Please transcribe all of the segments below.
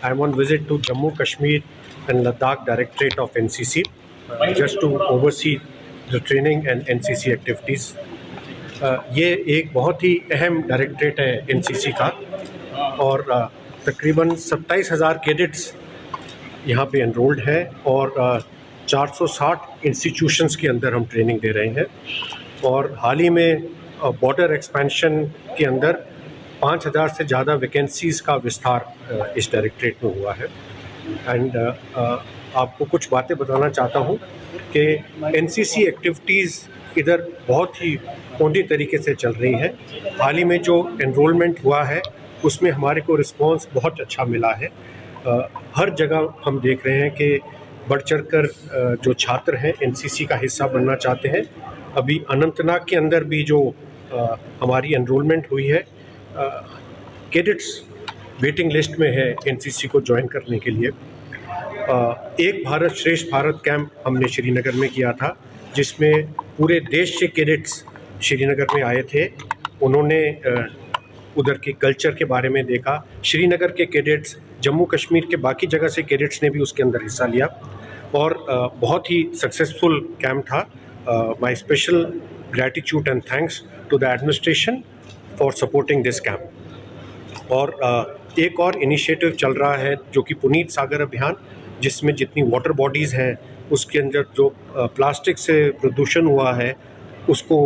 I am on visit to Jammu, Kashmir and Ladakh Directorate of NCC just to oversee the training and NCC activities. ये एक बहुत ही अहम directorate है NCC का और तकरीबन 27,000 कैडेट्स यहाँ पे एनरोल्ड हैं और 460 इंस्टीट्यूशंस के अंदर हम ट्रेनिंग दे रहे हैं और हाल ही में बॉर्डर एक्सपेंशन के अंदर 5,000 से ज़्यादा वैकेंसीज़ का विस्तार इस डायरेक्टरेट में हुआ है। एंड आपको कुछ बातें बताना चाहता हूँ कि एनसीसी एक्टिविटीज़ इधर बहुत ही पौधी तरीके से चल रही हैं। हाल ही में जो एनरोलमेंट हुआ है उसमें हमारे को रिस्पांस बहुत अच्छा मिला है। हर जगह हम देख रहे हैं कि बढ़ चढ़ कर जो छात्र हैं एनसीसी का हिस्सा बनना चाहते हैं। अभी अनंतनाग के अंदर भी जो हमारी एनरोलमेंट हुई है, कैडेट्स वेटिंग लिस्ट में है एनसीसी को ज्वाइन करने के लिए। एक भारत श्रेष्ठ भारत कैंप हमने श्रीनगर में किया था जिसमें पूरे देश से कैडेट्स श्रीनगर में आए थे। उन्होंने उधर के कल्चर के बारे में देखा। श्रीनगर के कैडेट्स, जम्मू कश्मीर के बाकी जगह से कैडेट्स ने भी उसके अंदर हिस्सा लिया और बहुत ही सक्सेसफुल कैंप था। My special gratitude and thanks to the administration for supporting this camp. और एक और इनिशिएटिव चल रहा है जो कि पुनीत सागर अभियान, जिसमें जितनी वाटर बॉडीज़ हैं उसके अंदर जो प्लास्टिक से प्रदूषण हुआ है उसको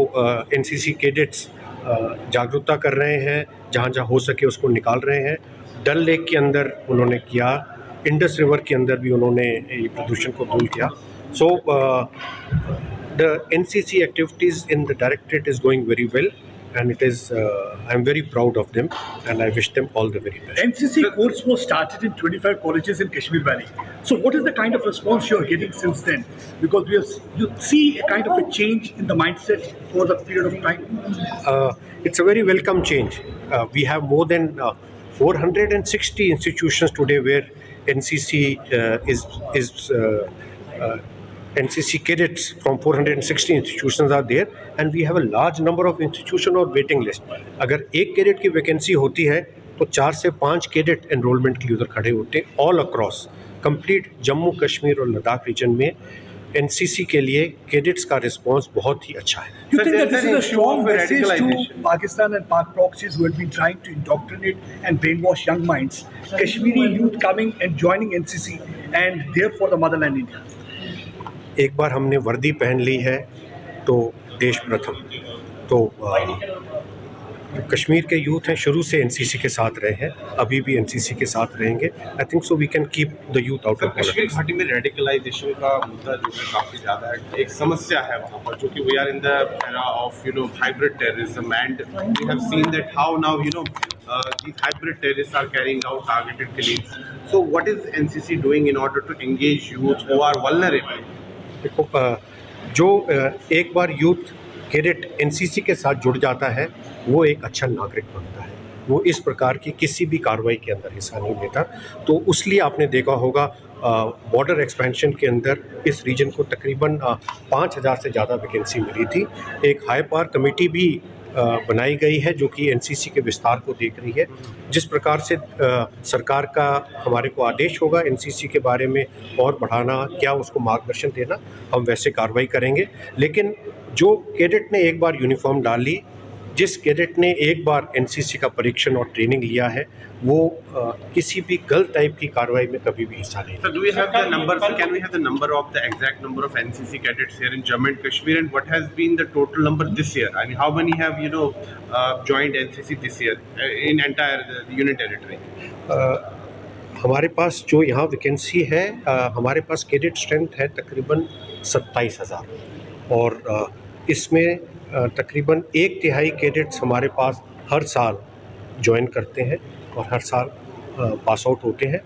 एनसीसी कैडेट्स जागरूकता कर रहे हैं, जहाँ जहाँ हो सके उसको निकाल रहे हैं। डल लेक के अंदर उन्होंने किया, इंडस रिवर के अंदर भी उन्होंने ये प्रदूषण को दूर किया। So the NCC activities in the directorate is going very well and it is I am very proud of them and I wish them all the very best. NCC course was started in 25 colleges in Kashmir Valley. So what is the kind of response you are getting since then? Because you see a kind of a change in the mindset over the period of time. It's a very welcome change. We have more than 460 institutions today where NCC NCC cadets from 460 institutions are there and we have a large number of institution और waiting list. अगर एक cadet की vacancy होती है तो 4 से 5 cadet enrolment के लिए उधर खड़े होते हैं। All across complete Jammu Kashmir और लद्दाख रीजन में एनसीसी के लिए कैडेट्स का रिस्पांस बहुत ही अच्छा है। You think that this is a strong message to Pakistan and Pak proxies who have been trying to indoctrinate and brainwash young minds, Kashmiri youth coming and joining NCC and therefore the motherland India? एक बार हमने वर्दी पहन ली है तो देश प्रथम। तो कश्मीर के यूथ हैं शुरू से एनसीसी के साथ रहे हैं, अभी भी एनसीसी के साथ रहेंगे। I think so we can keep the youth out of Kashmir घाटी में रेडिकलाइजेशन का मुद्दा जो है काफ़ी ज़्यादा है, एक समस्या है वहाँ पर, जो कि we are in the era of hybrid terrorism and we have seen that how now these hybrid terrorists are carrying out targeted killings. So what is NCC doing in order to engage youth who are vulnerable? देखो, जो एक बार youth cadet NCC के साथ जुड़ जाता है वो एक अच्छा नागरिक बनता है, वो इस प्रकार की किसी भी कार्रवाई के अंदर हिस्सा नहीं लेता। तो उसलिए आपने देखा होगा बॉर्डर एक्सपेंशन के अंदर इस रीजन को तकरीबन 5,000 से ज़्यादा वैकेंसी मिली थी। एक हाई पावर कमेटी भी बनाई गई है जो कि एनसीसी के विस्तार को देख रही है। जिस प्रकार से सरकार का हमारे को आदेश होगा एनसीसी के बारे में और बढ़ाना, क्या उसको मार्गदर्शन देना, हम वैसे कार्रवाई करेंगे। लेकिन जो कैडेट ने एक बार यूनिफॉर्म डाल ली, जिस कैडेट ने एक बार एनसीसी का परीक्षण और ट्रेनिंग लिया है, वो किसी भी गलत टाइप की कार्रवाई में कभी भी हिस्सा नहीं। So do we have the number? Can we have the number of the exact number of NCC cadets here in Jammu and Kashmir, and what has been the total number this year? I mean, how many have joined NCC this year in entire the Union Territory? हमारे पास जो यहाँ vacancy है, हमारे पास cadet strength है तकरीबन 27,000 और इसमें तकरीबन 1/3 कैडेट्स हमारे पास हर साल ज्वाइन करते हैं और हर साल पास आउट होते हैं।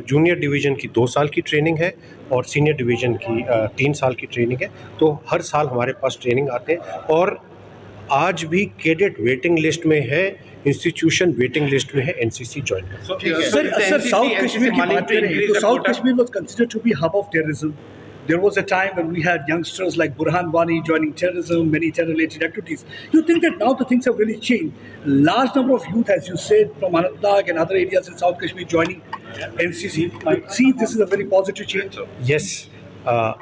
जूनियर डिवीज़न की 2 साल की ट्रेनिंग है और सीनियर डिवीज़न की 3 साल की ट्रेनिंग है। तो हर साल हमारे पास ट्रेनिंग आते हैं और आज भी कैडेट वेटिंग लिस्ट में है, इंस्टीट्यूशन वेटिंग लिस्ट में है एनसीसी ज्वाइन कर। सर साउथ कश्मीर की बात करें तो south Kashmir was considered to be hub of terrorism there was a time when we had youngsters like Burhan Wani joining terrorism, many terror-related activities. You think that now the things have really changed? Large number of youth, as you said, from Anantnag and other areas in South Kashmir joining NCC. You see, this is a very positive change. Yes,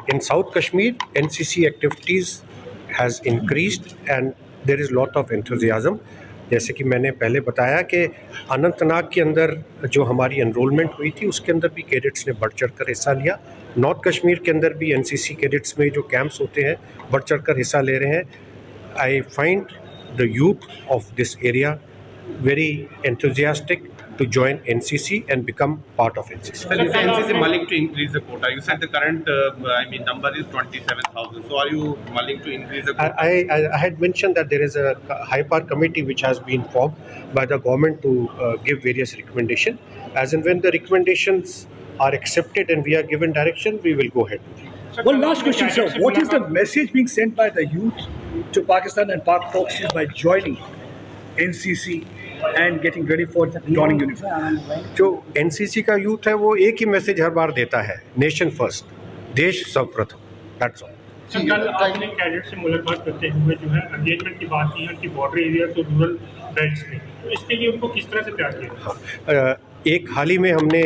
in South Kashmir, NCC activities has increased and there is lot of enthusiasm. जैसे कि मैंने पहले बताया कि अनंतनाग के अंदर जो हमारी एनरोलमेंट हुई थी उसके अंदर भी कैडेट्स ने बढ़ चढ़ कर हिस्सा लिया. नॉर्थ कश्मीर के अंदर भी एनसीसी कैडेट्स में जो कैंप्स होते हैं बढ़ चढ़ कर हिस्सा ले रहे हैं. I find the youth of this area very enthusiastic to join NCC and become part of NCC. Sir, you said NCC mulling to increase the quota. You said the current, number is 27,000. So are you mulling to increase the quota? I had mentioned that there is a high power committee which has been formed by the government to give various recommendations. As and when the recommendations are accepted and we are given direction, we will go ahead. One last question, sir. What is the message being sent by the youth to Pakistan and Pak proxies by joining NCC and getting ready for donning uniform? जो NCC का youth है वो एक ही message हर बार देता है, nation first, देश सर्वप्रथम. That's all. Sir, कल आपने कैडेट से मुलाकात करते हुए जो है एंगेजमेंट की बात की है कि बॉर्डर एरिया तो रूरल बेल्ट्स में, तो इसके लिए उनको किस तरह से तैयार किया? एक हाल ही में हमने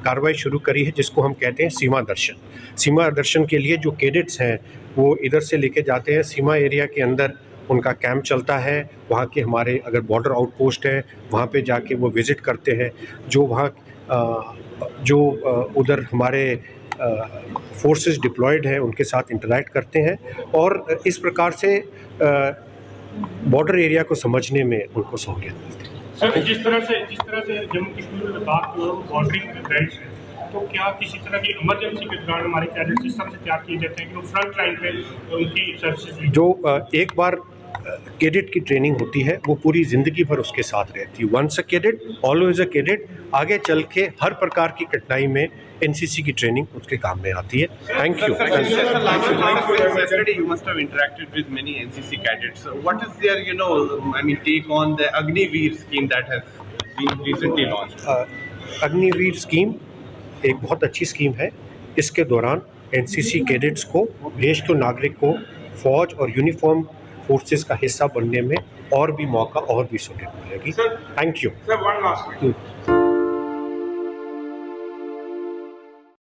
कार्रवाई शुरू करी है जिसको हम कहते हैं सीमा दर्शन. सीमा दर्शन के लिए जो कैडेट्स हैं वो इधर से लेके जाते हैं, सीमा एरिया के अंदर उनका कैंप चलता है. वहाँ के हमारे अगर बॉर्डर आउटपोस्ट है वहाँ पे जाके वो विज़िट करते हैं. जो वहाँ उधर हमारे फोर्सेस डिप्लॉयड हैं उनके साथ इंटरैक्ट करते हैं और इस प्रकार से बॉर्डर एरिया को समझने में उनको सहूलियत मिलती है. सर, जिस तरह से जम्मू कश्मीर में लद्दाख और बॉर्डरिंग बेल्ट्स हैं, तो क्या किसी तरह की इमरजेंसी के दौरान हमारे कैडेट्स इस तरह से तैयार किए जाते हैं कि वो फ्रंट लाइन पे उनकी सर्विसेज जो एक बार कैडेट की ट्रेनिंग होती है वो पूरी ज़िंदगी भर उसके साथ रहती है. Once a cadet always a cadet. आगे चल के हर प्रकार की कठिनाई में एनसीसी की ट्रेनिंग उसके काम में आती है. Thank you. Yesterday you must have interacted with many NCC cadets. What is their, take on the Agniveer scheme that has been recently launched? Agniveer scheme एक बहुत अच्छी स्कीम है. इसके दौरान एनसीसी कैडेट्स को, देश के नागरिक को फौज और यूनिफॉर्म फोर्सेस का हिस्सा बनने में और भी मौका और भी सहूलियत मिलेगी. Thank you. Sir, one last